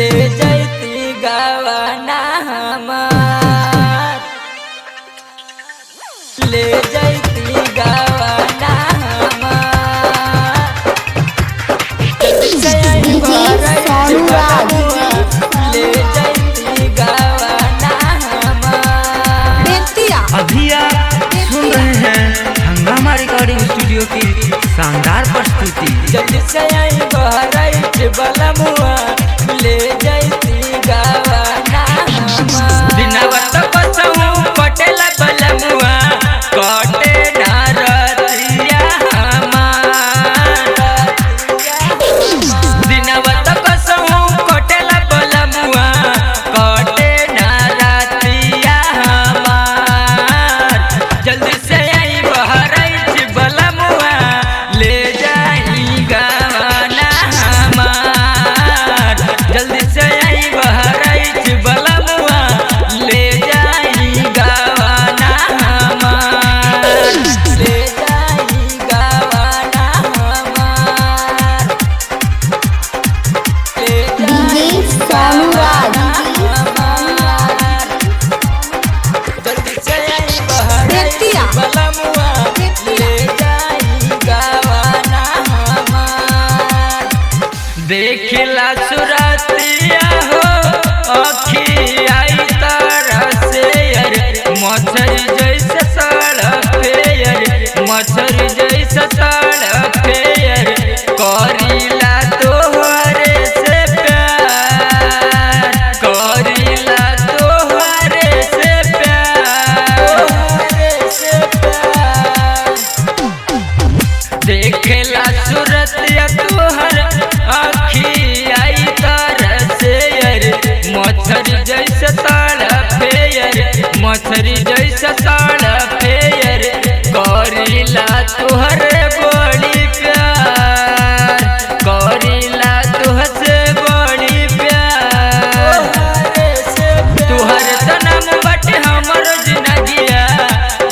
ले जैती गवाना हमार, ले जैती गवाना हमार। ले जैती गवाना हमार। अभी आप सुन रहे हैं हंगामा रिकॉर्डिंग स्टूडियो की शानदार प्रस्तुति। जल्दी से आई बहराइच बलमुआ, ले जैती गवाना हमार। दिनवा तो कसहूं पटेला बलमुआ, कटे ना रतिया हमार। दिनवा तो कसहूं पटेला बलमुआ, कटे ना रतिया हमार। जल्दी से आई बहराइच बलमुआ, ले जाई गवाना हमार। जल्दी से आई बहराइच बलमुआ, ले जाई गवाना हमार। ले जाई गवाना हमार। ले जाई गवाना हमार। जल्दी से आई बहराइच बलमुआ, ले जाई गवाना हमार। देखला सुरतिया हो अखियाई तरह से यार, मछरी जैसे सड़के यार, मछरी जैसे सड़के यार। करीला तोहरे से प्यार, करीला तोहरे से प्यार, तोहरे से प्यार। देखला सूरतिया तोहर अखियाई तरह से यार, मछरी जैसे तड़पे यार, मछरी जैसे तड़पे यार। करीला तोहरे बड़ी प्यार, करीला तुहसे बड़ी प्यार। तुहर तो नाम बटे हमर जिंदगिया,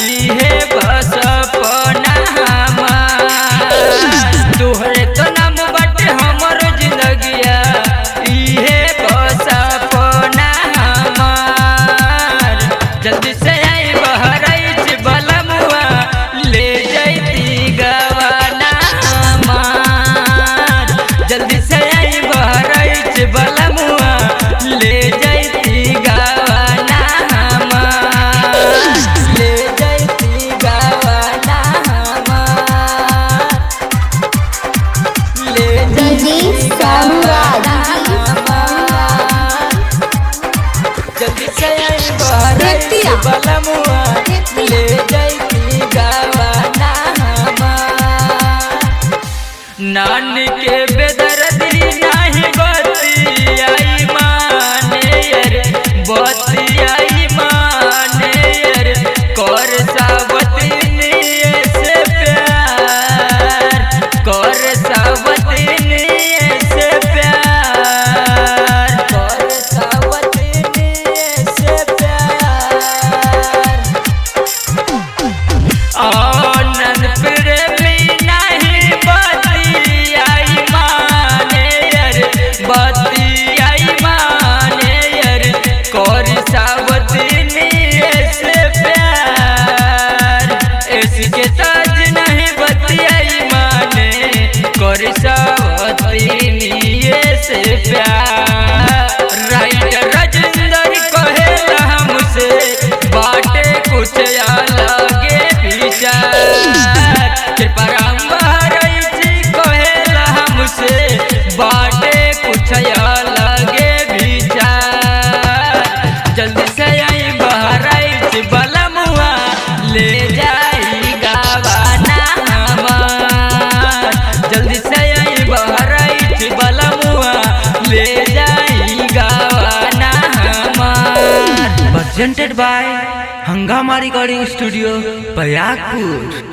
इहे बस अपना हमार। तुहरे तो नाम बटे हमर जिंदगिया, इहे बस अपना हमार। जल्दी से आई बहराइच बलमुआ, ले जैती गवाना हमार। जल्दी से आई बहराइच बलमुआ, ले जैती गवाना हमार। ले जैती गवाना हमार। ले जैती गवाना हमार। जल्दी से आई बहराइच बलमुआ, ले जैती गवाना हमार। नान के बेदर्दी नाही बतियाई माने यार, बतियाई माने यार। कर सावतनी से प्यार, कर सावतनी से प्यार, कर सावतनी से प्यार। आनंद प्रेमी नहीं बतियाई माने यार, बतियाई माने यार। कर सावतनी से प्यार, इसके ताज नहीं बतियाई माने। कर सावतनी से प्यार। राइटर राजेंद्र कहेला हमसे, बाटे कुछ अलगे विचार। कृपाराम बहराइच कहेला हमसे, बाटे कुछ अलगे विचार। जल्दी से आई बहराइच बलमुआ, ले जाई गवाना हमार। जल्दी से आई बहराइच बलमुआ, ले जाई गवाना हमार। प्रेजेंटेड बाय हंगामा रिकॉर्डिंग स्टूडियो बयाकपुर।